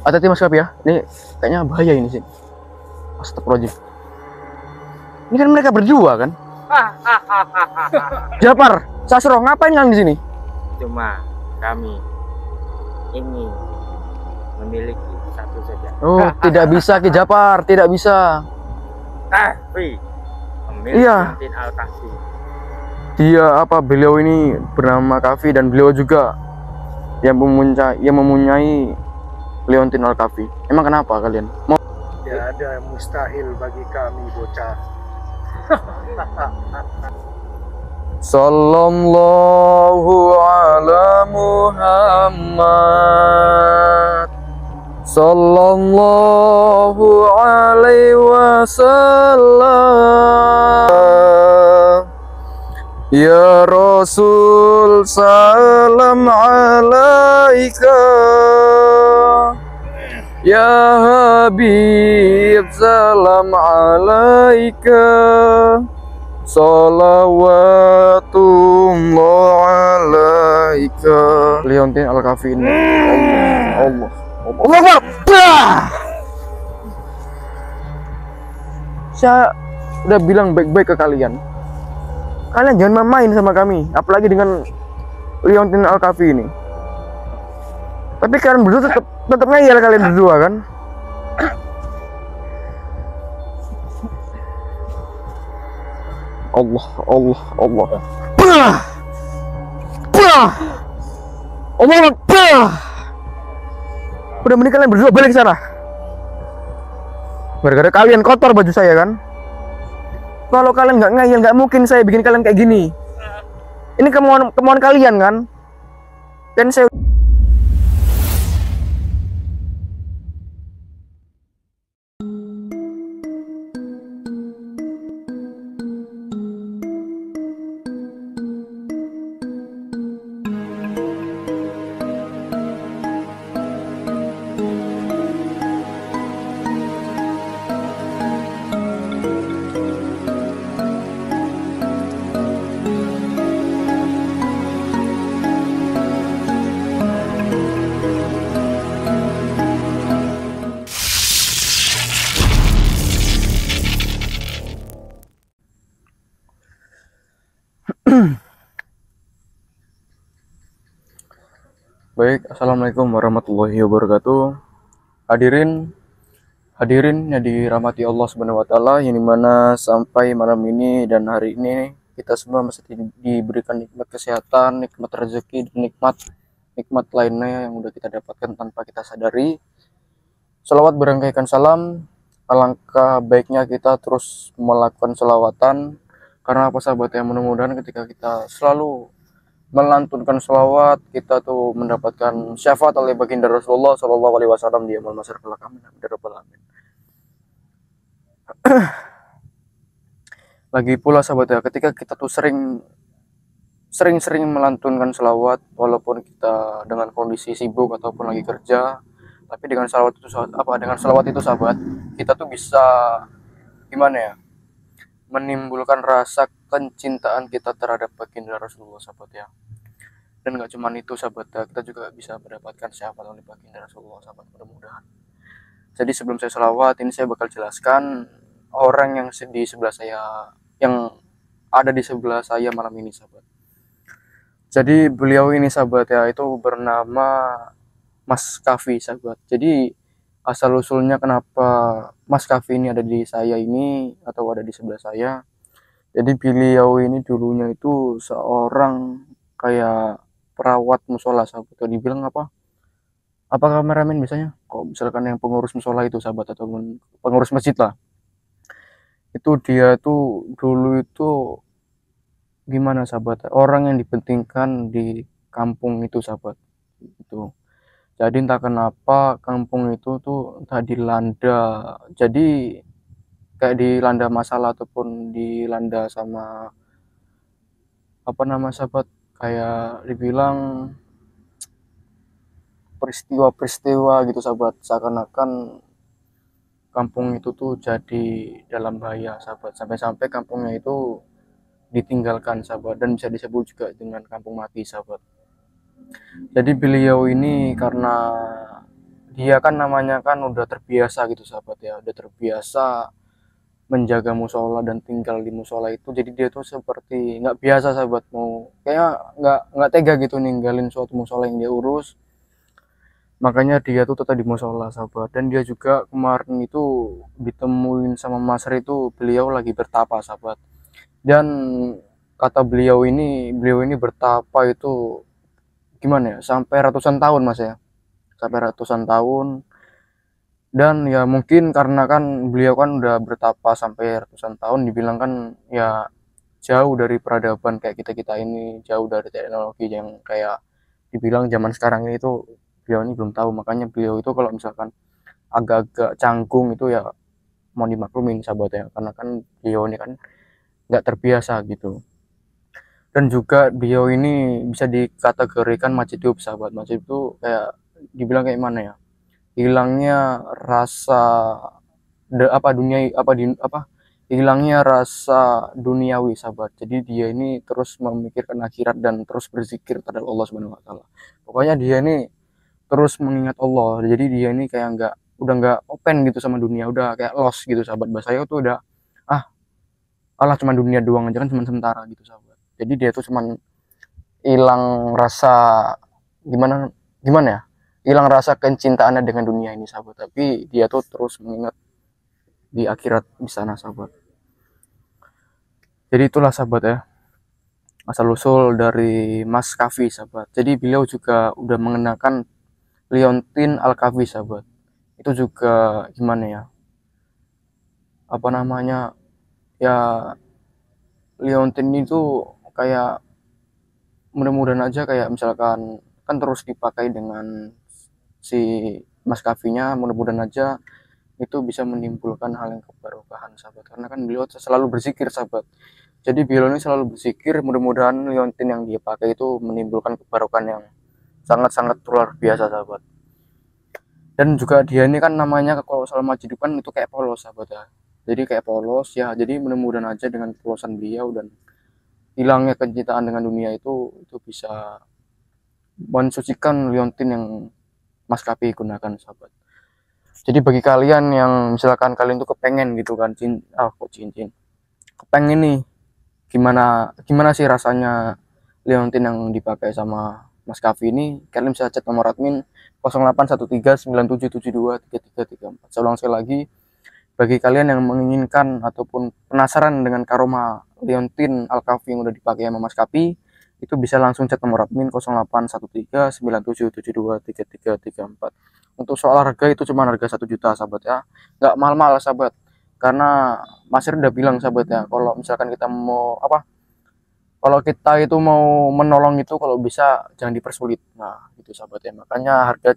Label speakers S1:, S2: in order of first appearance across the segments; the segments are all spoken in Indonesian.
S1: Hati-hati Mas Kapi ya. Ini kayaknya bahaya ini sih. Astagfirullahaladzim. Ini kan mereka berdua kan? Japar, Sasro, ngapain kalian di sini?
S2: Cuma kami ingin memiliki satu saja.
S1: Oh, tidak bisa Ki Japar, tidak bisa.
S2: Tapi memiliki
S1: Iya.
S2: Leontin Al-Kahfi.
S1: Beliau ini bernama Kahfi dan beliau juga yang mempunyai Leontin Al-Kahfi. Emang kenapa kalian?
S3: Tidak ada yang mustahil bagi kami bocah.
S1: Sallallahu ala Muhammad. Sallallahu alaihi wasallam. Ya Rasul salam alaika. Ya Habib salam alaika. Salawatullah alaika. Leontin Al-Kahfi ini Allah Akbar. Saya udah bilang baik-baik ke kalian. Kalian jangan main sama kami, apalagi dengan Leontin Al-Kahfi ini. Tapi kalian berdua tetap ngeyel kalian berdua kan? Allah. Bah! Allah Akbar. Udah mending kalian berdua balik sana. Gara-gara kalian kotor baju saya kan? Kalau kalian nggak ngeyel, nggak mungkin saya bikin kalian kayak gini. Ini kemauan kalian kan? Dan saya baik, assalamualaikum warahmatullahi wabarakatuh. Hadirin yang dirahmati Allah Subhanahu wa taala, yang dimana sampai malam ini dan hari ini kita semua masih diberikan nikmat kesehatan, nikmat rezeki, dan nikmat lainnya yang udah kita dapatkan tanpa kita sadari. Selawat berangkaikan salam, alangkah baiknya kita terus melakukan selawatan. Karena apa sahabat, yang mudah-mudahan ketika kita selalu melantunkan selawat, kita tuh mendapatkan syafaat oleh baginda Rasulullah Shallallahu Alaihi Wasallam di amal masyarakat kelak. Amin. Lagi pula sahabat ya, ketika kita tuh sering melantunkan selawat, walaupun kita dengan kondisi sibuk ataupun lagi kerja, tapi dengan selawat itu sahabat, kita tuh bisa gimana ya, menimbulkan rasa kecintaan kita terhadap baginda Rasulullah sahabat ya. Dan gak cuma itu sahabat, kita juga bisa mendapatkan syafaat oleh baginda Rasulullah sahabat, mudah-mudahan. Jadi sebelum saya selawat ini, saya bakal jelaskan orang yang di sebelah saya, yang ada di sebelah saya malam ini sahabat. Jadi beliau ini sahabat ya, itu bernama Mas Kahfi sahabat. Jadi asal usulnya kenapa Mas Kahfi ini ada di saya ini atau ada di sebelah saya. Jadi beliau ini dulunya itu seorang kayak perawat musola sahabat. Atau dibilang apa kameramen biasanya? Kok misalkan yang pengurus musola itu sahabat, atau pengurus masjid lah. Itu dia tuh dulu itu gimana sahabat? Orang yang dipentingkan di kampung itu sahabat. Itu. Jadi entah kenapa kampung itu tuh entah dilanda, jadi kayak dilanda masalah ataupun dilanda sama sahabat, kayak dibilang peristiwa-peristiwa gitu sahabat, seakan-akan kampung itu tuh jadi dalam bahaya sahabat, sampai-sampai kampungnya itu ditinggalkan sahabat, dan bisa disebut juga dengan kampung mati sahabat. Jadi beliau ini karena dia kan namanya kan udah terbiasa gitu sahabat ya, udah terbiasa menjaga musola dan tinggal di musola itu, jadi dia tuh seperti nggak biasa sahabat, mau kayak nggak tega gitu ninggalin suatu musola yang dia urus. Makanya dia tuh tetap di musola sahabat. Dan dia juga kemarin itu ditemuin sama Mas Ri, itu beliau lagi bertapa sahabat. Dan kata beliau ini bertapa itu gimana ya, sampai ratusan tahun Mas ya, sampai ratusan tahun. Dan ya mungkin karena kan beliau kan udah bertapa sampai ratusan tahun, dibilang kan ya jauh dari peradaban kayak kita-kita ini, jauh dari teknologi yang kayak dibilang zaman sekarang ini tuh beliau ini belum tahu. Makanya beliau itu kalau misalkan agak-agak canggung itu ya mau dimaklumin sahabat ya, karena kan beliau ini kan nggak terbiasa gitu. Dan juga beliau ini bisa dikategorikan majidub sahabat. Majidub itu kayak dibilang kayak mana ya, hilangnya rasa dunia hilangnya rasa duniawi sahabat. Jadi dia ini terus memikirkan akhirat dan terus berzikir terhadap Allah Subhanahu wa taala. Pokoknya dia ini terus mengingat Allah. Jadi dia ini kayak udah nggak open gitu sama dunia, udah kayak lost gitu sahabat. Bahasanya tuh udah ah Allah cuma dunia doang aja kan, cuma sementara gitu sahabat. Jadi dia tuh cuman hilang rasa gimana gimana ya, hilang rasa kecintaannya dengan dunia ini sahabat, tapi dia tuh terus mengingat di akhirat di sana sahabat. Jadi itulah sahabat ya, asal usul dari Mas Kafi sahabat. Jadi beliau juga udah mengenakan Liontin Al-Kafi sahabat. Itu juga gimana ya, apa namanya ya, Liontin itu kayak mudah-mudahan aja kayak misalkan kan terus dipakai dengan si Mas Kafinya, mudah-mudahan aja itu bisa menimbulkan hal yang keberkahan sahabat, karena kan beliau selalu berzikir sahabat. Jadi beliau ini selalu berzikir, mudah-mudahan liontin yang dia pakai itu menimbulkan keberkahan yang sangat-sangat luar biasa sahabat. Dan juga dia ini kan namanya kalau selama hidup kan itu kayak polos sahabat ya, jadi kayak polos ya. Jadi mudah-mudahan aja dengan polosan beliau dan hilangnya kecintaan dengan dunia itu bisa mensucikan liontin yang Mas Kapi gunakan sahabat. Jadi bagi kalian yang misalkan kalian tuh kepengen gitu kan cincin kepengen nih gimana sih rasanya liontin yang dipakai sama Mas Kafi ini, kalian bisa chat nomor admin 081397723334. Saya ulang sekali lagi, bagi kalian yang menginginkan ataupun penasaran dengan karoma liontin Al-Kafi yang udah dipakai sama Mas Kapi, itu bisa langsung chat nomor admin 081397723334. Untuk soal harga itu cuma harga 1 juta sahabat ya, nggak mahal-mahal sahabat, karena Mas udah bilang sahabat ya, kalau misalkan kita mau kalau kita itu mau menolong itu kalau bisa jangan dipersulit. Nah itu sahabat ya, makanya harga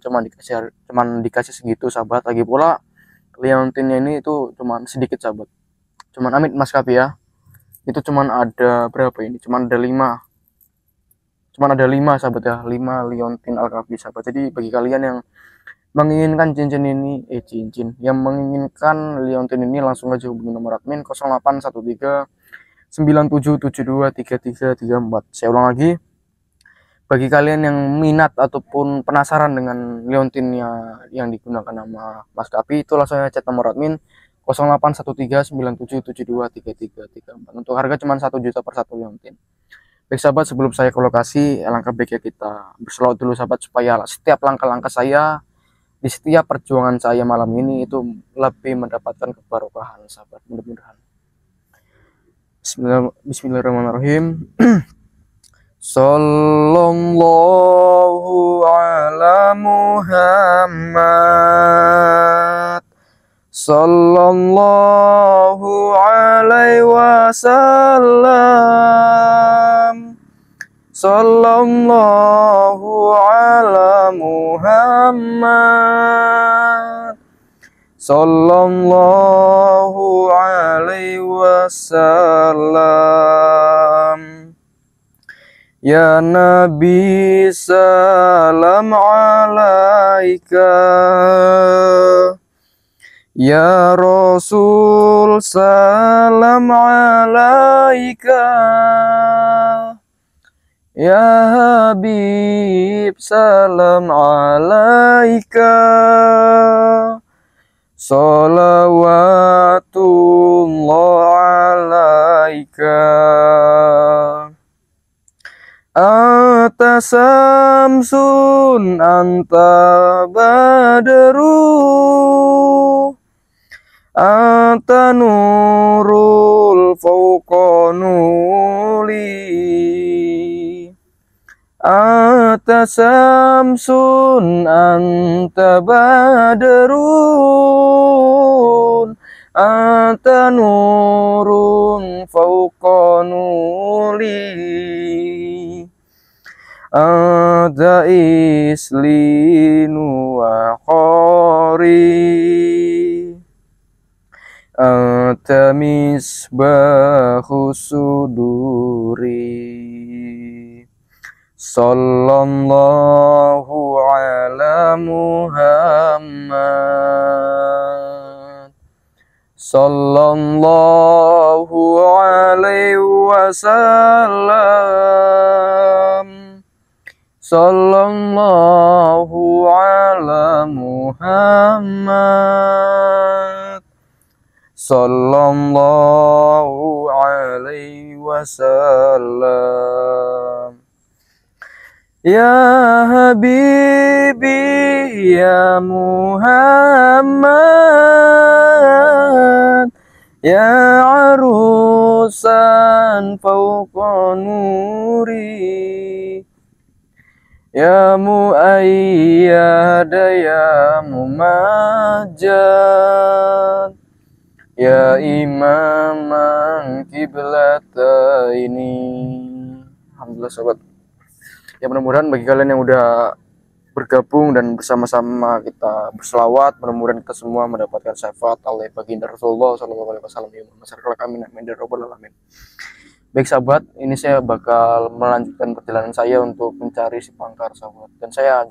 S1: dikasih segitu sahabat. Lagi pula liontinnya ini itu cuman sedikit sahabat, cuman amit Mas Kapi ya, itu cuman ada berapa ini, cuman ada 5 sahabat ya, 5 liontin Al-Kafi sahabat. Jadi bagi kalian yang menginginkan yang menginginkan liontin ini, langsung aja hubungi nomor admin 081397723334. Saya ulang lagi, bagi kalian yang minat ataupun penasaran dengan liontinnya yang digunakan nama Mas Kapi, itu langsung aja chat nomor admin 081397723334. Untuk harga cuma 1 juta per satu liontin. Baik sahabat, sebelum saya ke lokasi, alangkah baiknya kita berselawat dulu sahabat, supaya setiap langkah-langkah saya di setiap perjuangan saya malam ini itu lebih mendapatkan keberkahan sahabat, mudah-mudahan. Bismillahirrahmanirrahim. Sallallahu ala Muhammad, sallallahu alaihi wasallam, sallallahu ala Muhammad, sallallahu alaihi wasallam. Ya Nabi salam alaika, ya Rasul salam alaika, Ya Habib salam alaika, salawatullah alaika. Anta samsun anta badru, anta nurul fawqa nuli, anta samsun anta badrun, anta nurun fawqa nuli, anta islinu wa qari, anta misbahu suduri. Sallallahu ala Muhammad, sallallahu alaihi wasallam, sallallahu ala Muhammad, sallallahu alaihi wasallam. Ya Habibi ya Muhammad, ya arusan fawqa nuri, ya muayyada ya mumajjad, ya imaman kiblata ini. Alhamdulillah sobat. Ya mudah-mudahan bagi kalian yang udah bergabung dan bersama-sama kita berselawat, mudah-mudahan kita semua mendapatkan syafaat oleh baginda Rasulullah SAW. Amin amin ya rabbal alamin. Baik sahabat, ini saya bakal melanjutkan perjalanan saya untuk mencari si Pangkar sahabat. Dan saya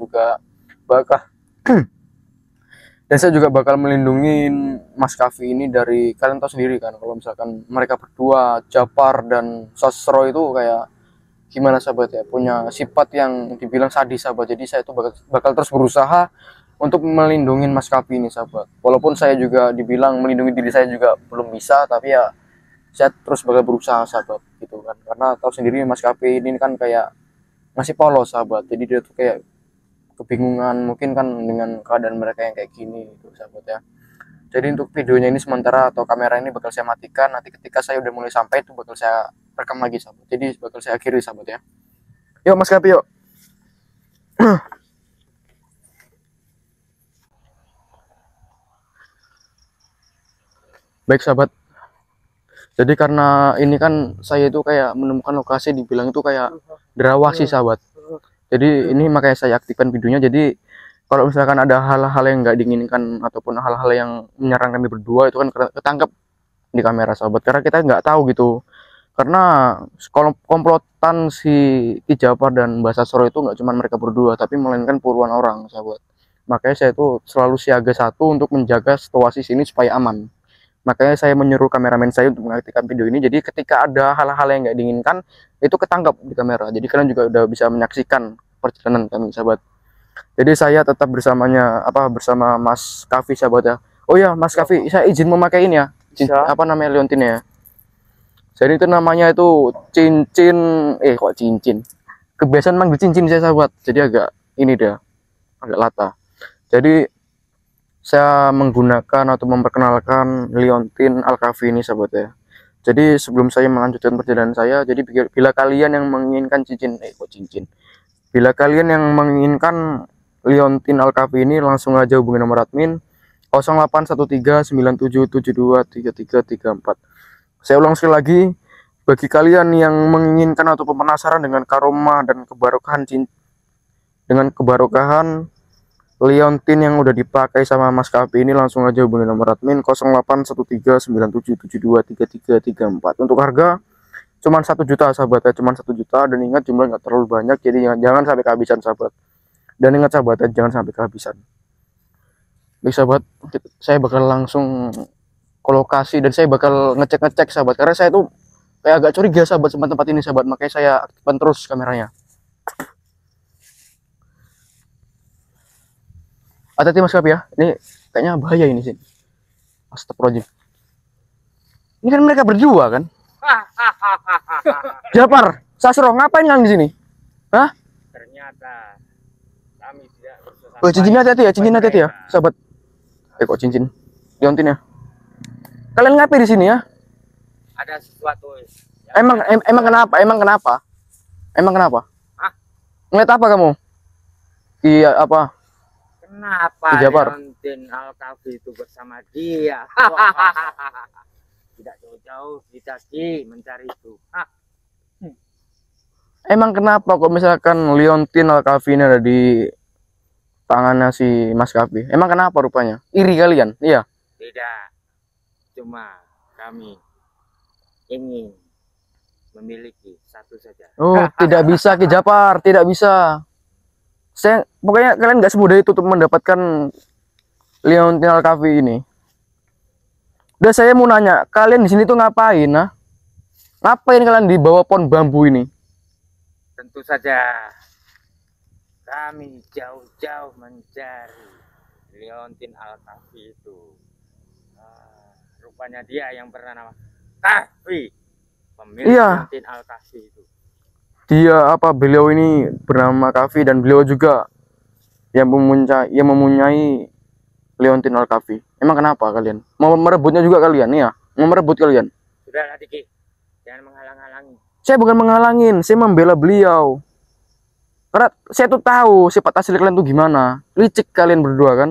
S1: juga bakal melindungi Mas Kavi ini dari, kalian tahu sendiri kan, kalau misalkan mereka berdua Japar dan Sosro itu kayak gimana sahabat ya, punya sifat yang dibilang sadis sahabat. Jadi saya itu bakal terus berusaha untuk melindungi Mas Kavi ini sahabat. Walaupun saya juga dibilang melindungi diri saya juga belum bisa, tapi ya saya terus bakal berusaha sahabat gitu kan. Karena tahu sendiri Mas Kavi ini kan kayak masih polos sahabat. Jadi dia tuh kayak kebingungan mungkin kan dengan keadaan mereka yang kayak gini gitu sahabat ya. Jadi untuk videonya ini sementara atau kamera ini bakal saya matikan, nanti ketika saya udah mulai sampai itu bakal saya rekam lagi sahabat. Jadi bakal saya akhiri sahabat ya. Yuk Mas Kavi yuk. Baik sahabat. Jadi karena ini kan saya itu kayak menemukan lokasi dibilang itu kayak derawasi sahabat. Jadi ini makanya saya aktifkan videonya. Jadi kalau misalkan ada hal-hal yang nggak diinginkan ataupun hal-hal yang menyerang kami berdua itu kan ketangkep di kamera sahabat. Karena kita nggak tahu gitu. Karena komplotan si Ki Japar dan Mbak Sasro itu nggak cuma mereka berdua, tapi melainkan puluhan orang sahabat. Makanya saya itu selalu siaga satu untuk menjaga situasi sini supaya aman. Makanya saya menyuruh kameramen saya untuk mengaktifkan video ini. Jadi ketika ada hal-hal yang nggak diinginkan itu ketangkap di kamera. Jadi kalian juga udah bisa menyaksikan perjalanan kami sahabat. Jadi saya tetap bersama Mas Kavi sahabat ya. Oh ya Mas Kavi, saya izin memakai ini ya. Apa namanya liontin ya? Jadi itu namanya itu cincin, kok cincin? Kebiasaan manggil cincin saya sahabat. Jadi agak ini dia, agak lata. Jadi saya menggunakan atau memperkenalkan liontin Al-Kafi ini sahabat ya. Jadi sebelum saya melanjutkan perjalanan saya, jadi bila kalian yang menginginkan Bila kalian yang menginginkan liontin Al-Kafi ini langsung aja hubungi nomor admin 081397723334. Saya ulang sekali lagi, bagi kalian yang menginginkan atau penasaran dengan karomah dan kebarokahan liontin yang udah dipakai sama Mas Kavi ini, langsung aja hubungi nomor admin 081397723334. Untuk harga cuman 1 juta sahabat ya, cuman 1 juta, dan ingat jumlah nggak terlalu banyak, jadi jangan sampai kehabisan sahabat. Dan ingat sahabat ya, jangan sampai kehabisan. Baik sahabat, saya bakal langsung ke lokasi dan saya bakal ngecek sahabat, karena saya tuh kayak agak curiga sahabat sama tempat ini sahabat, makanya saya aktifkan terus kameranya. Hati-hati Mas Kapi ya. Ini kayaknya bahaya ini sih. Astagfirullahaladzim. Ini kan mereka berdua kan? Japar, Sasro, ngapain kalian di sini? Hah?
S2: Ternyata kami tidak bersesampai.
S1: Oh, cincinnya hati-hati ya, cincin hati-hati ya, sahabat. Kok cincin? Liontin ya. Kalian ngapain di sini ya?
S2: Ada sesuatu.
S1: Emang kenapa? Emang kenapa?
S2: Hah?
S1: Ngeliat apa kamu? Iya apa?
S2: Kenapa
S1: Di Japar.
S2: Leontin Al-Kafi itu bersama dia? Tidak jauh-jauh kita mencari itu.
S1: Emang kenapa kok misalkan Liontin Al-Kafi ini ada di tangannya si Mas Kapi? Emang kenapa rupanya? Iri kalian? Iya.
S2: Tidak. Cuma kami ingin memiliki satu saja.
S1: Oh, tidak bisa Ki Japar, tidak bisa. Pokoknya kalian nggak semudah itu untuk mendapatkan Liontin Al-Kafi ini. Udah, saya mau nanya, kalian di sini tuh ngapain, nah? Ngapain kalian di bawah pohon bambu ini?
S2: Tentu saja kami jauh-jauh mencari Liontin Al-Kafi itu. Rupanya dia yang bernama Kafi, pemilik
S1: Iya.
S2: Liontin Al-Kafi itu.
S1: Beliau ini bernama Kafi dan beliau juga yang mempunyai Liontin Al-Kafi. Emang kenapa kalian? Mau merebutnya juga kalian? Iya, mau merebut kalian.
S2: Sudahlah Diki, jangan menghalang-halangi.
S1: Saya bukan menghalangin, saya membela beliau. Karena saya tuh tahu sifat asli kalian tuh gimana. Licik kalian berdua kan.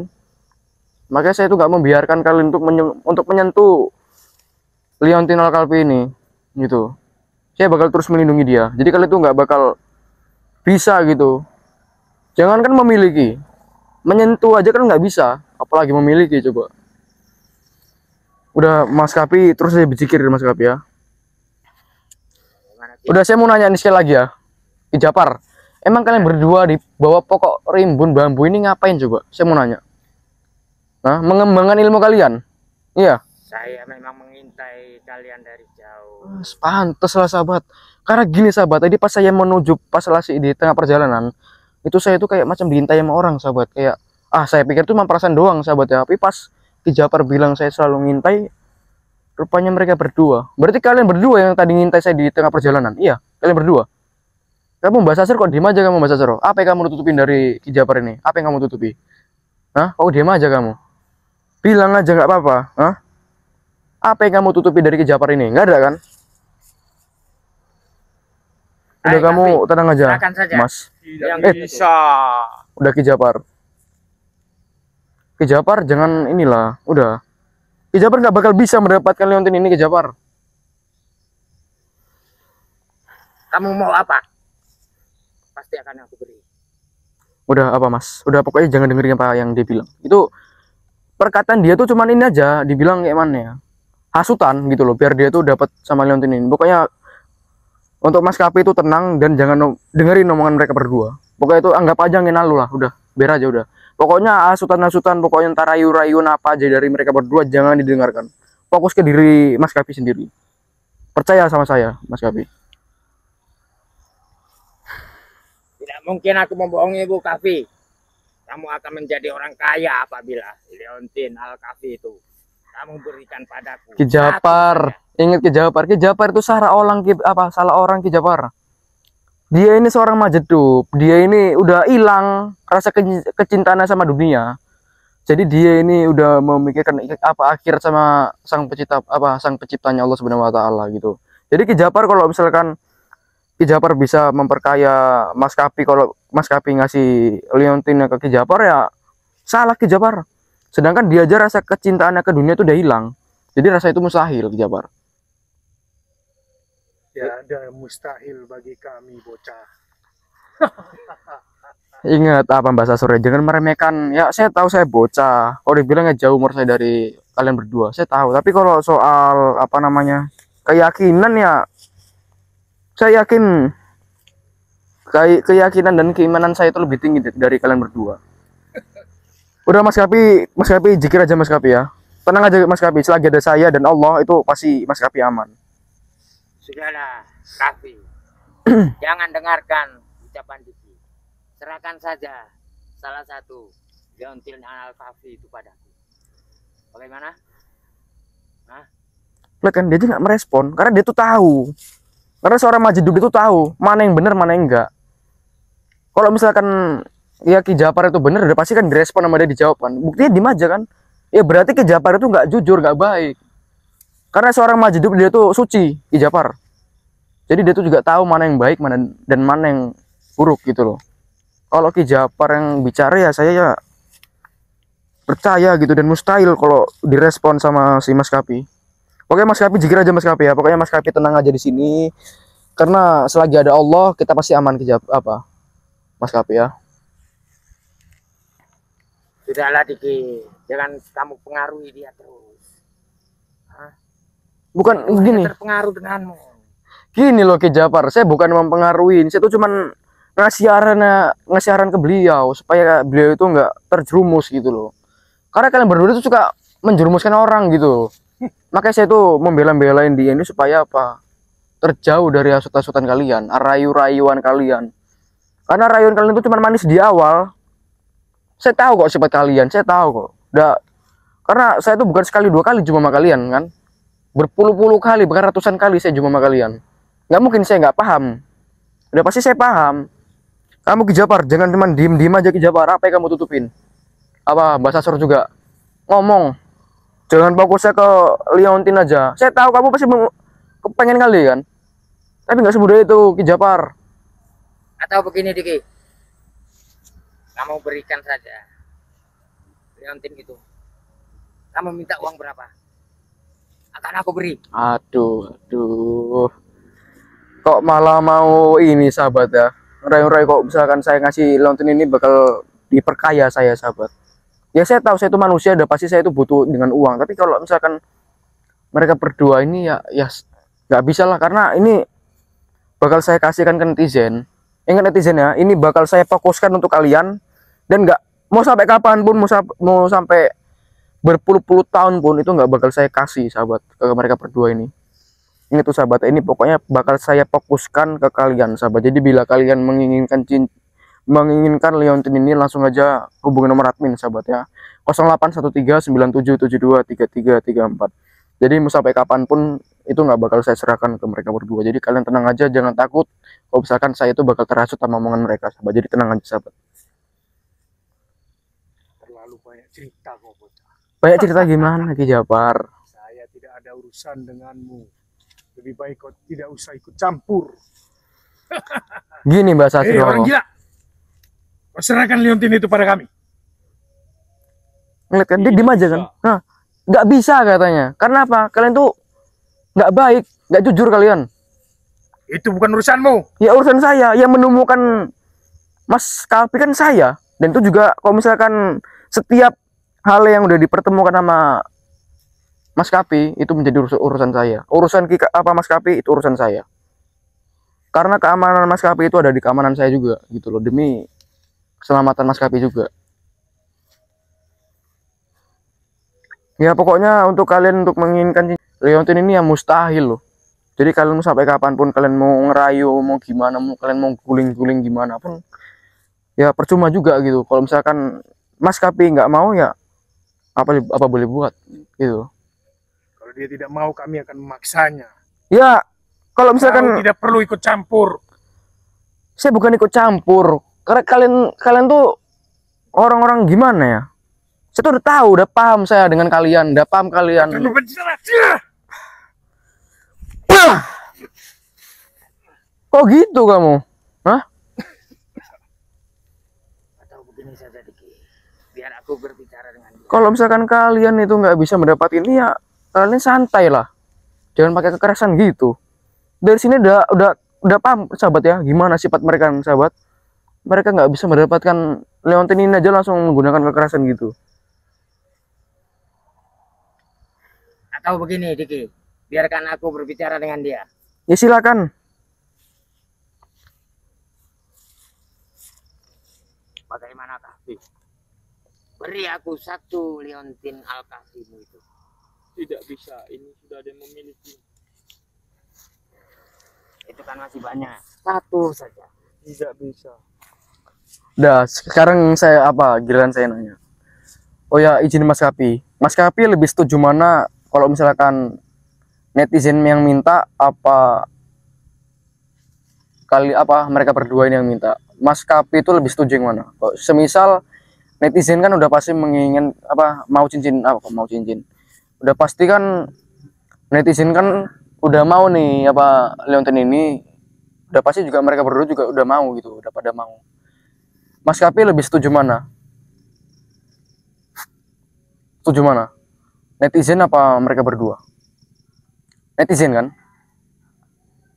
S1: Makanya saya tuh gak membiarkan kalian untuk menyentuh Liontin Al-Kafi ini, gitu. Saya bakal terus melindungi dia. Jadi kalian tuh nggak bakal bisa gitu. Jangankan memiliki, menyentuh aja kan nggak bisa, apalagi memiliki. Coba. Udah Mas Kapi, terus saya berpikir Mas Kapi ya. Udah, saya mau nanya ini sekali lagi ya, Ki Japar. Emang kalian berdua di bawah pokok rimbun bambu ini ngapain coba? Saya mau nanya. Nah, mengembangkan ilmu kalian? Iya.
S2: Saya memang mengintai kalian dari jauh.
S1: Pantes lah sahabat. Karena gini sahabat, tadi pas saya menuju Paselasi di tengah perjalanan, itu saya tuh kayak macam diintai sama orang sahabat. Kayak, saya pikir tuh perasaan doang sahabat ya. Tapi pas Ki Japar bilang saya selalu ngintai, rupanya mereka berdua. Berarti kalian berdua yang tadi ngintai saya di tengah perjalanan? Iya, kalian berdua. Kamu Mbak Sasir kok diem aja kamu Mbak Sasir? Apa yang kamu tutupin dari Ki Japar ini? Apa yang kamu tutupi? Hah? Kok diem aja kamu? Bilang aja nggak apa-apa. Hah? Apa yang kamu tutupi dari Ki Japar ini? Nggak ada kan? Udah, kamu tenang aja,
S2: silakan saja.
S1: Mas.
S2: Yang bisa.
S1: Udah Ki Japar. Ki Japar jangan inilah. Udah. Ki Japar nggak bakal bisa mendapatkan Liontin ini Ki Japar.
S2: Kamu mau apa? Pasti akan aku beri.
S1: Udah apa Mas? Udah, pokoknya jangan dengerin apa yang dia bilang. Itu perkataan dia tuh cuman ini aja, dibilang kayak mana ya? Hasutan gitu loh, biar dia tuh dapat sama Liontin ini. Pokoknya untuk Mas Kapi itu tenang dan jangan dengerin omongan mereka berdua. Pokoknya itu anggap aja ngenalu lah, udah, biar aja udah. Pokoknya hasutan-hasutan, pokoknya entar rayu-rayun apa aja dari mereka berdua jangan didengarkan. Fokus ke diri Mas Kapi sendiri. Percaya sama saya, Mas Kapi.
S2: Tidak mungkin aku membohongi Ibu Kafi. Kamu akan menjadi orang kaya apabila Liontin Al-Kafi itu kamu berikan padaku.
S1: Ki Japar, ingat Ki Japar. Ki Japar itu salah orang Ki Japar. Dia ini seorang majedup. Dia ini udah hilang rasa kecintaannya sama dunia. Jadi dia ini udah memikirkan akhir sama sang penciptanya Allah Subhanahu wa taala gitu. Jadi Ki Japar, kalau misalkan Ki Japar bisa memperkaya Mas Kapi, kalau Mas Kapi ngasih Liontinnya ke Ki Japar, ya salah Ki Japar. Sedangkan dia aja rasa kecintaannya ke dunia itu udah hilang. Jadi rasa itu mustahil Ki Japar.
S3: Ya ada mustahil bagi kami bocah.
S1: Ingat apa Mbak Sasore, jangan meremehkan. Ya saya tahu saya bocah. Kalau dibilangnya jauh umur saya dari kalian berdua, saya tahu. Tapi kalau soal keyakinan, ya saya yakin keyakinan dan keimanan saya itu lebih tinggi dari kalian berdua. Udah Mas Kapi jikir aja Mas Kapi ya. Tenang aja Mas Kapi, selagi ada saya dan Allah itu pasti Mas Kapi aman.
S2: Sudahlah, Kafi. Jangan dengarkan ucapan Diki. Serahkan saja salah satu Leontin Al-Kafi itu padaku. Bagaimana? Nah,
S1: Lah kan dia aja nggak merespon karena dia tuh tahu. Karena seorang Majidub itu tahu mana yang benar mana yang enggak. Kalau misalkan ya Ki Japar itu benar, udah pasti kan direspon sama dia, dijawab kan. Buktinya diem aja kan. Ya berarti Ki Japar itu nggak jujur, nggak baik. Karena seorang Majidub dia tuh suci, Ki Japar. Jadi dia tuh juga tahu mana yang baik mana dan mana yang buruk gitu loh. Kalau Ki Japar yang bicara ya saya ya percaya gitu, dan mustahil kalau direspon sama si Mas Kapi. Oke Mas Kapi, jikir aja Mas Kapi ya. Pokoknya Mas Kapi tenang aja di sini. Karena selagi ada Allah kita pasti aman Ki Mas Kapi ya.
S2: sudahlah Diki, jangan kamu pengaruhi dia terus. Hah?
S1: Bukan
S2: Dia
S1: gini.
S2: terpengaruh denganmu.
S1: Gini loh Ki Japar, saya bukan mempengaruhi. Saya tuh cuman ngasih arahan ke beliau supaya beliau itu nggak terjerumus gitu loh. Karena kalian berdua itu suka menjerumuskan orang gitu. Makanya saya tuh membela-belain dia ini supaya apa? Terjauh dari hasut-hasutan kalian, rayu-rayuan kalian. Karena rayuan kalian itu cuma manis di awal. Saya tahu kok sifat kalian, saya tahu kok. Karena saya tuh bukan sekali dua kali jumpa sama kalian kan. Berpuluh-puluh kali, bahkan ratusan kali saya jumpa sama kalian. Nggak mungkin saya nggak paham. Udah pasti saya paham. Kamu Ki Japar, jangan cuma diem-diem aja Ki Japar. Apa yang kamu tutupin? Apa bahasa Sur juga? Ngomong. Jangan fokusnya ke Leontin aja. Saya tahu kamu pasti kepengen kali kan. Tapi nggak semudah itu Ki Japar.
S2: Atau begini Diki, kamu berikan saja Leontin itu. Kamu minta uang berapa? Akan aku beri.
S1: Aduh. Kok malah mau ini sahabat ya? Rayu-rayu kok misalkan saya ngasih Leontin ini bakal diperkaya saya sahabat. Ya saya tahu saya itu manusia, udah pasti saya itu butuh dengan uang. Tapi kalau misalkan mereka berdua ini ya nggak bisa lah, karena ini bakal saya kasihkan ke netizen. Ingat netizen ya, ini bakal saya fokuskan untuk kalian, dan nggak mau sampai kapan pun, mau sampai berpuluh-puluh tahun pun itu nggak bakal saya kasih sahabat ke mereka berdua ini. Ini tuh sahabat, ini pokoknya bakal saya fokuskan ke kalian sahabat. Jadi bila kalian menginginkan Leontin ini, langsung aja hubungi nomor admin sahabat ya, 081397723334. Jadi mau sampai kapanpun itu nggak bakal saya serahkan ke mereka berdua. Jadi kalian tenang aja, jangan takut kalau misalkan saya itu bakal terhasut sama omongan mereka sahabat. Jadi tenang aja sahabat.
S3: Terlalu banyak cerita kau bocah.
S1: Banyak cerita gimana Ki Japar?
S3: Saya tidak ada urusan denganmu. Lebih baik kau tidak usah ikut campur.
S1: Gini Mbak Sastro.
S3: Orang gila. Kau serahkan Leontin itu pada kami.
S1: Ngeliat kan dia diem aja kan. Nah, nggak bisa katanya. Karena apa? Kalian tuh nggak baik, nggak jujur kalian.
S3: Itu bukan urusanmu.
S1: Ya urusan saya. Yang menemukan Mas Kapi kan saya. Dan itu juga kalau misalkan setiap hal yang udah dipertemukan sama Mas Kapi itu menjadi urusan saya. Urusan Mas Kapi itu urusan saya. Karena keamanan Mas Kapi itu ada di keamanan saya juga gitu loh, demi keselamatan Mas Kapi juga. Ya pokoknya untuk kalian untuk menginginkan Leontin ini ya mustahil loh. Jadi kalian mau sampai kapanpun, kalian mau ngerayu, mau gimana, kalian mau guling-guling gimana pun, ya percuma juga gitu. Kalau misalkan Mas Kapi nggak mau ya apa boleh buat gitu.
S3: Kalau dia tidak mau, kami akan memaksanya.
S1: Ya kalau misalkan
S3: Kau tidak perlu ikut campur.
S1: saya bukan ikut campur, karena kalian tuh orang-orang gimana ya? Saya tuh udah tahu, udah paham saya dengan kalian, udah paham kalian. Kok gitu kamu? Hah?
S2: Atau begini saja Diki, biar aku berbicara dengan dia.
S1: Kalau misalkan kalian itu nggak bisa mendapat ini ya kalian santai lah, jangan pakai kekerasan gitu. Dari sini udah paham sahabat ya, gimana sifat mereka sahabat. Mereka nggak bisa mendapatkan Leontin ini aja langsung menggunakan kekerasan gitu.
S2: Atau begini Diki, biarkan aku berbicara dengan dia.
S1: Ya silakan.
S2: Bagaimana Kafi? Beri aku satu Leontin Al-Kafimu itu.
S4: Tidak bisa, ini sudah ada yang memiliki.
S2: Itu kan masih banyak. Satu saja.
S4: Tidak bisa.
S1: Udah, sekarang saya apa? Giliran saya nanya. Oh ya, izin Mas Kapi. Mas Kapi lebih setuju mana kalau misalkan netizen yang minta apa kali apa mereka berdua ini yang minta? Mas Kapi itu lebih setuju yang mana? Kok semisal netizen kan udah pasti menginginkan apa mau cincin apa kok mau cincin. Udah pasti kan netizen kan udah mau nih apa Leontin ini udah pasti juga mereka berdua juga udah mau gitu, udah pada mau. Mas Kapi lebih setuju mana? Setuju mana? Netizen apa mereka berdua? Netizen kan?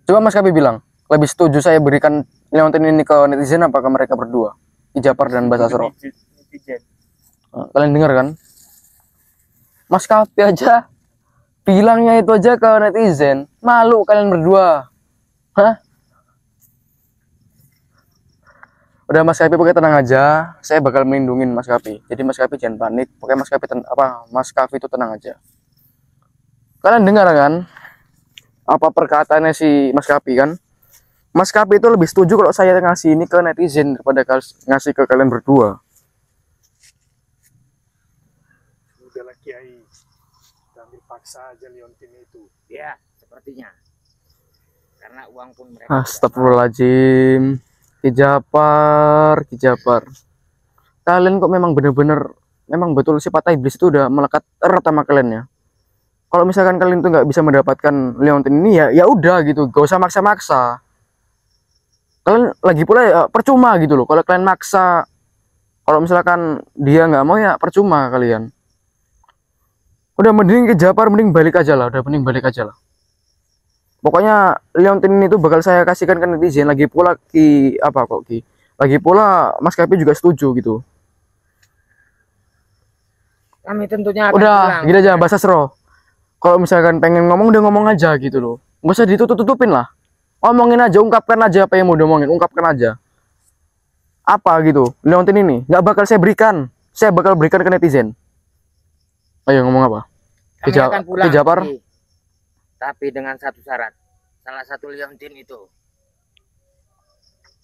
S1: Coba Mas Kapi bilang, lebih setuju saya berikan Leontin ini ke netizen apa ke mereka berdua? Ki Japar dan Bas Asro.
S4: Netizen.
S1: Kalian dengar kan? Mas Kapi aja bilangnya itu aja ke netizen. Malu kalian berdua. Hah? Udah Mas Kapi pokoknya tenang aja. Saya bakal melindungin Mas Kapi. Jadi Mas Kapi jangan panik. Pokoknya Mas Kapi Mas Kapi itu tenang aja. Kalian dengar kan? Apa perkataannya si Mas Kapi kan? Mas Kapi itu lebih setuju kalau saya ngasih ini ke netizen daripada ngasih ke kalian berdua.
S3: Udahlah Kiai, kita ambil paksa aja Leontin itu.
S2: Ya, sepertinya. Karena uang pun mereka
S1: Astagfirullahaladzim. Ki Japar, Ki Japar. Kalian kok memang bener-bener, memang betul sifat iblis itu udah melekat erat sama kalian ya. Kalau misalkan kalian tuh nggak bisa mendapatkan Leontin ini ya udah gitu, gak usah maksa-maksa. Kalian lagi pula ya percuma gitu loh. Kalau kalian maksa, kalau misalkan dia nggak mau ya percuma kalian. Udah mending Ki Japar, mending balik aja lah. Udah mending balik aja lah. Pokoknya Leontin ini tuh bakal saya kasihkan ke netizen. Lagi pula lagi pula Mas Kapi juga setuju gitu.
S2: kami tentunya akan
S1: Udah,
S2: pulang.
S1: gini aja Bas Asro. Kalau misalkan pengen ngomong udah ngomong aja gitu loh. Nggak usah ditutup-tutupin lah. Omongin aja, ungkapkan aja apa yang mau diomongin, ungkapkan aja. Apa gitu? Leontin ini nggak bakal saya berikan. Saya bakal berikan ke netizen. Ayo ngomong apa?
S2: Kami akan pulang.
S1: Ki Japar.
S2: Tapi dengan satu syarat. Salah satu Leontin itu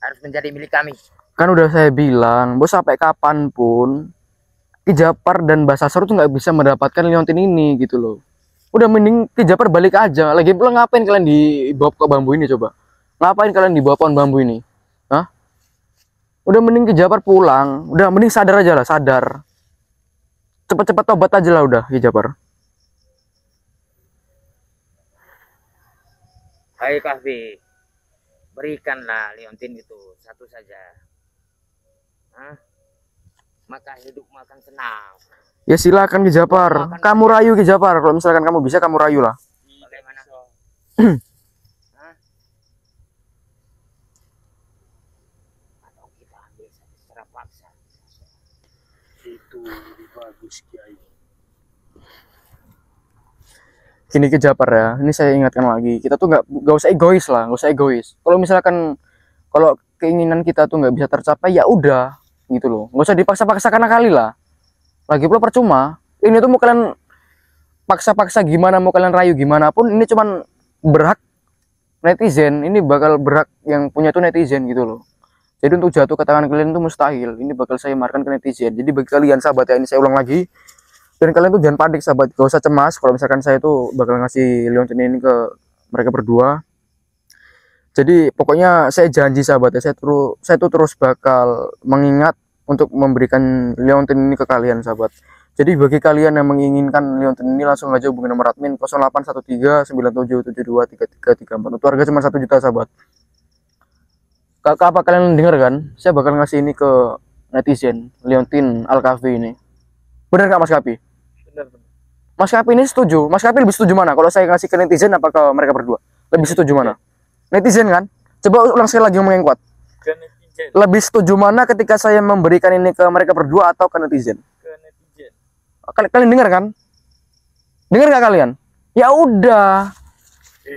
S2: harus menjadi milik kami.
S1: Kan udah saya bilang, bos sampai kapanpun Ki Japar dan Bas Asro tuh nggak bisa mendapatkan Leontin ini gitu loh. Udah mending Ki Japar balik aja. Lagi pula ngapain kalian dibawa ke bambu ini coba? Ngapain kalian dibawa pohon bambu ini? Hah? Udah mending Ki Japar pulang. Udah mending sadar aja lah, sadar. Cepet-cepet tobat aja lah udah Ki Japar.
S2: Hai Kahfi, berikanlah Leontin itu satu saja. Maka hidup makan senang.
S1: Ya silakan Ki Japar. Kamu rayu Ki Japar. Kalau misalkan kamu bisa, kamu rayu lah.
S2: Bagaimana? Atau kita ambil secara paksa.
S3: Itu lebih bagus Kiai.
S1: Gini Ki Japar ya, ini saya ingatkan lagi, kita tuh nggak usah egois lah, nggak usah egois. Kalau misalkan kalau keinginan kita tuh nggak bisa tercapai ya udah gitu loh, nggak usah dipaksa-paksakan kali lah. Lagi pula percuma, ini tuh mau kalian paksa-paksa gimana, mau kalian rayu gimana pun, ini cuman berhak netizen, ini bakal berhak yang punya tuh netizen gitu loh. Jadi untuk jatuh ke tangan kalian itu mustahil, ini bakal saya marahkan ke netizen. Jadi bagi kalian sahabat ya, ini saya ulang lagi. Dan kalian tuh jangan panik sahabat, gak usah cemas kalau misalkan saya tuh bakal ngasih Leontin ini ke mereka berdua. Jadi pokoknya saya janji sahabat ya, saya tuh terus bakal mengingat untuk memberikan Leontin ini ke kalian sahabat. Jadi bagi kalian yang menginginkan Leontin ini langsung aja hubungi nomor admin 081397723334. Untuk harga cuma 1 juta sahabat. Kakak apa kalian dengar kan? Saya bakal ngasih ini ke netizen Leontin Al-Kahfi ini. Benar nggak Mas Kapi?
S4: Benar.
S1: Mas Kapi ini setuju. Mas Kapi lebih setuju mana? Kalau saya ngasih ke netizen apa ke mereka berdua? Lebih setuju mana? Netizen kan? Coba ulang sekali lagi ngomong yang kuat.
S4: Ke netizen.
S1: Lebih setuju mana ketika saya memberikan ini ke mereka berdua atau ke netizen?
S4: Ke netizen.
S1: Kalian dengar kan? Dengar nggak kalian? Ya udah.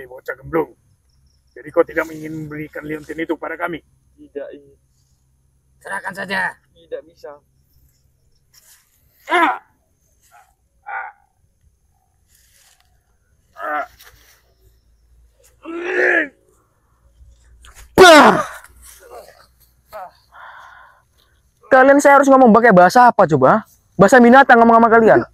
S3: Bocah gemblung. Jadi kau tidak ingin memberikan Leontin itu pada kami?
S4: Tidak ini.
S2: Serahkan saja.
S4: Tidak bisa.
S1: Bah! kalian saya harus ngomong pakai bahasa apa coba? Bahasa binatang ngomong sama kalian.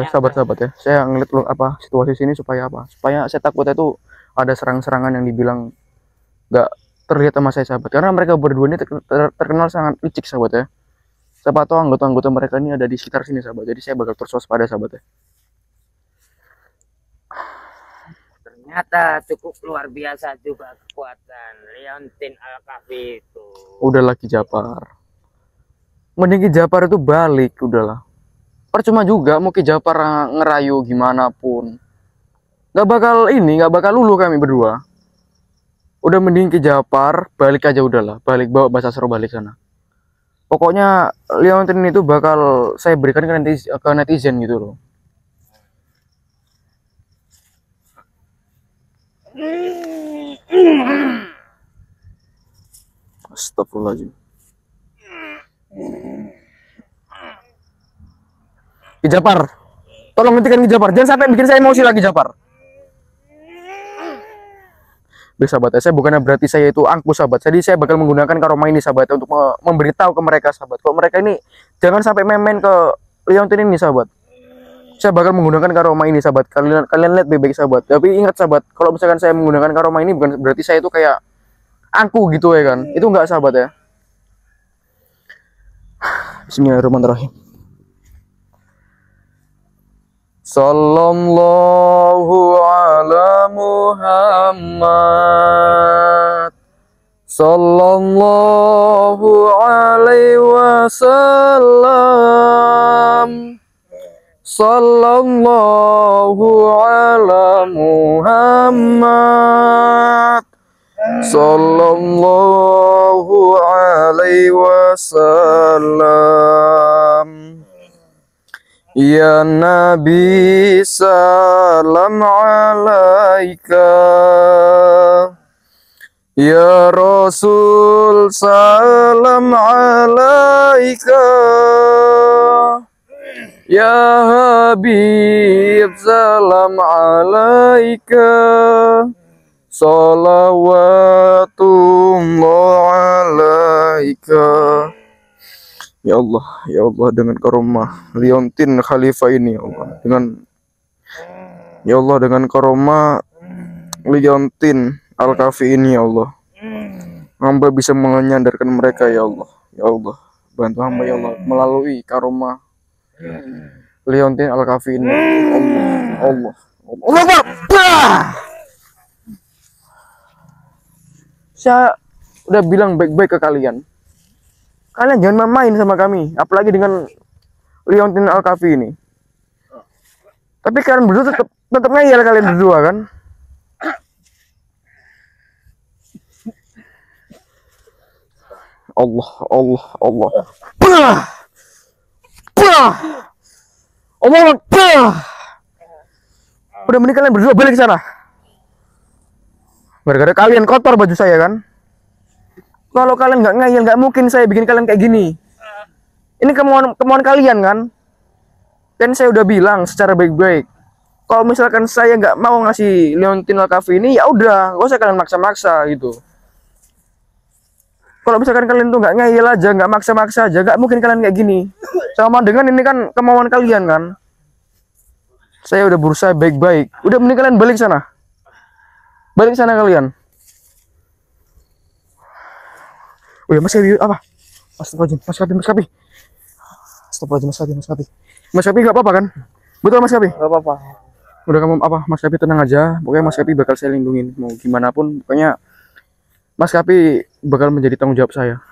S1: Sahabat ya. Saya ngeliat apa situasi sini supaya apa? Supaya saya takutnya itu ada serang-serangan yang dibilang nggak terlihat sama saya sahabat. Karena mereka berdua ini terkenal sangat licik sahabat ya. Siapa tahu anggota-anggota mereka ini ada di sekitar sini sahabat. Jadi saya bakal terus waspada sahabat ya.
S2: Ternyata cukup luar biasa juga kekuatan Liontin Al-Kahfi itu.
S1: Udahlah Ki Japar. Mending Ki Japar itu balik udahlah. Percuma juga mau Ki Japar ngerayu gimana pun. Gak bakal lulu kami berdua. Udah mending Ki Japar balik aja udahlah. Balik bawa bahasa seru balik sana. Pokoknya Liontin itu bakal saya berikan ke netizen gitu loh. Astagfirullahaladzim. Ki Japar, tolong hentikan Ki Japar. Jangan sampai bikin saya emosi lagi Japar. Baik sahabat, saya bukannya berarti saya itu angkuh sahabat. Jadi saya bakal menggunakan karoma ini sahabat untuk memberitahu ke mereka sahabat. Kalau mereka ini jangan sampai main-main ke Liontin ini sahabat. Saya bakal menggunakan karoma ini sahabat. Kalian lihat baik-baik sahabat. Tapi ingat sahabat, kalau misalkan saya menggunakan karoma ini bukan berarti saya itu kayak angkuh gitu ya kan. Itu enggak sahabat ya. Bismillahirrahmanirrahim. Sallallahu ala Muhammad. Sallallahu alaihi wasallam. Sallallahu ala Muhammad. Sallallahu alaihi wasallam. Ya Nabi salam alaika. Ya Rasul salam alaika. Ya Habib salam alaika. Salawatullah alaika. Ya Allah dengan karomah Liontin Khalifah ini ya Allah. Dengan karomah Liontin Al-Kahfi ini ya Allah. Hamba bisa menyandarkan mereka ya Allah. Ya Allah, bantu hamba ya Allah melalui karomah Liontin Al-Kahfi ini. Allah. Saya udah bilang baik-baik ke kalian. Kalian jangan main sama kami, apalagi dengan Liontin Al-Kahfi ini. Tapi kalian berdua tetap ngeyel kalian berdua kan? Allah. Udah mending kalian berdua balik ke sana. Gara-gara kalian kotor baju saya kan? Kalau kalian nggak ngeyel, nggak mungkin saya bikin kalian kayak gini. Ini kemauan kalian kan? Dan saya udah bilang secara baik-baik. Kalau misalkan saya nggak mau ngasih Liontin Al-Kahfi ini, ya udah, nggak usah kalian maksa-maksa gitu. Kalau misalkan kalian tuh nggak ngeyel aja, nggak maksa-maksa aja, nggak mungkin kalian kayak gini. Sama dengan ini kan kemauan kalian kan? Saya udah berusaha baik-baik. Udah mending kalian balik sana. Balik sana kalian. Oh ya Mas Kapi apa? Astagfirullahaladzim, Mas Kapi. Astagfirullahaladzim, Mas Kapi nggak apa-apa kan? Betul Mas Kapi?
S4: Gak apa-apa.
S1: Udah kamu apa? Mas Kapi tenang aja. Pokoknya Mas Kapi bakal saya lindungin. Mau gimana pun, pokoknya Mas Kapi bakal menjadi tanggung jawab saya.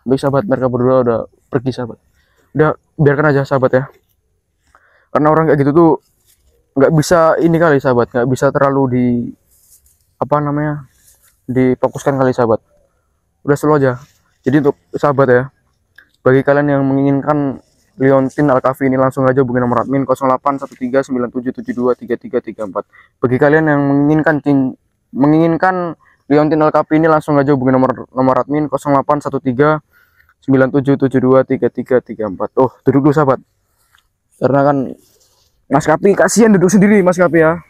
S1: Baik sahabat, mereka berdua udah pergi sahabat. Udah biarkan aja sahabat ya. Karena orang kayak gitu tuh nggak bisa ini kali sahabat, nggak bisa terlalu difokuskan kali sahabat. Udah slow aja. Jadi untuk sahabat ya, bagi kalian yang menginginkan Liontin Al-Kahfi ini langsung aja hubungi nomor admin 081397723334. Bagi kalian yang menginginkan Liontin Al-Kahfi ini langsung aja hubungi nomor admin 081397723334. Oh, duduk dulu sahabat. Karena kan Mas Kapi kasihan duduk sendiri Mas Kapi ya.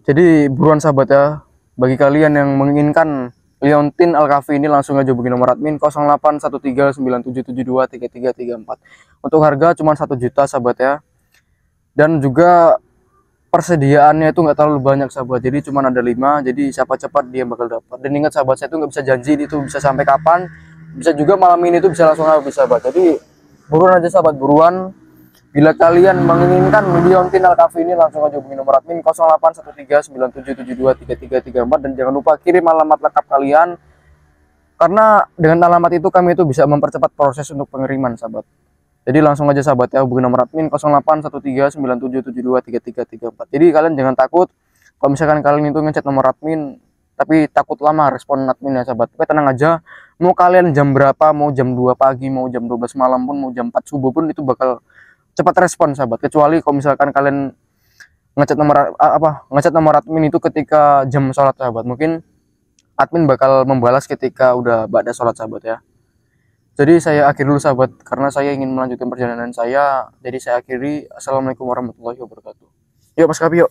S1: Jadi buruan sahabat ya, bagi kalian yang menginginkan Liontin Alkafi ini langsung aja hubungi nomor admin 081397723334. Untuk harga cuma 1 juta sahabat ya. Dan juga persediaannya itu nggak terlalu banyak sahabat, jadi cuma ada 5, jadi siapa cepat dia bakal dapat. Dan ingat sahabat, saya itu nggak bisa janji itu bisa sampai kapan, bisa juga malam ini itu bisa langsung habis sahabat. Jadi buruan aja sahabat, buruan. Bila kalian menginginkan Liontin Alkafi ini langsung aja hubungi nomor admin 081397723334 dan jangan lupa kirim alamat lengkap kalian, karena dengan alamat itu kami itu bisa mempercepat proses untuk pengiriman sahabat. Jadi langsung aja sahabat ya, hubungi nomor admin 081397723334. Jadi kalian jangan takut kalau misalkan kalian itu ngechat nomor admin tapi takut lama respon admin ya sahabat. Oke, tenang aja, mau kalian jam berapa, mau jam 2 pagi, mau jam 12 malam pun, mau jam 4 subuh pun itu bakal cepat respon sahabat. Kecuali kalau misalkan kalian ngechat nomor admin itu ketika jam sholat sahabat, mungkin admin bakal membalas ketika udah ba'da sholat sahabat ya. Jadi saya akhiri dulu sahabat, karena saya ingin melanjutkan perjalanan saya. Jadi saya akhiri. Assalamualaikum warahmatullahi wabarakatuh. Yuk Mas Kapi yuk.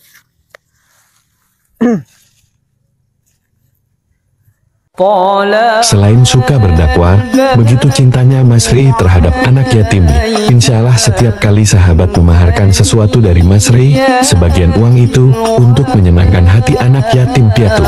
S5: Selain suka berdakwah, begitu cintanya Mas Rey terhadap anak yatim. Insya Allah setiap kali sahabat memaharkan sesuatu dari Mas Rey, sebagian uang itu untuk menyenangkan hati anak yatim piatu.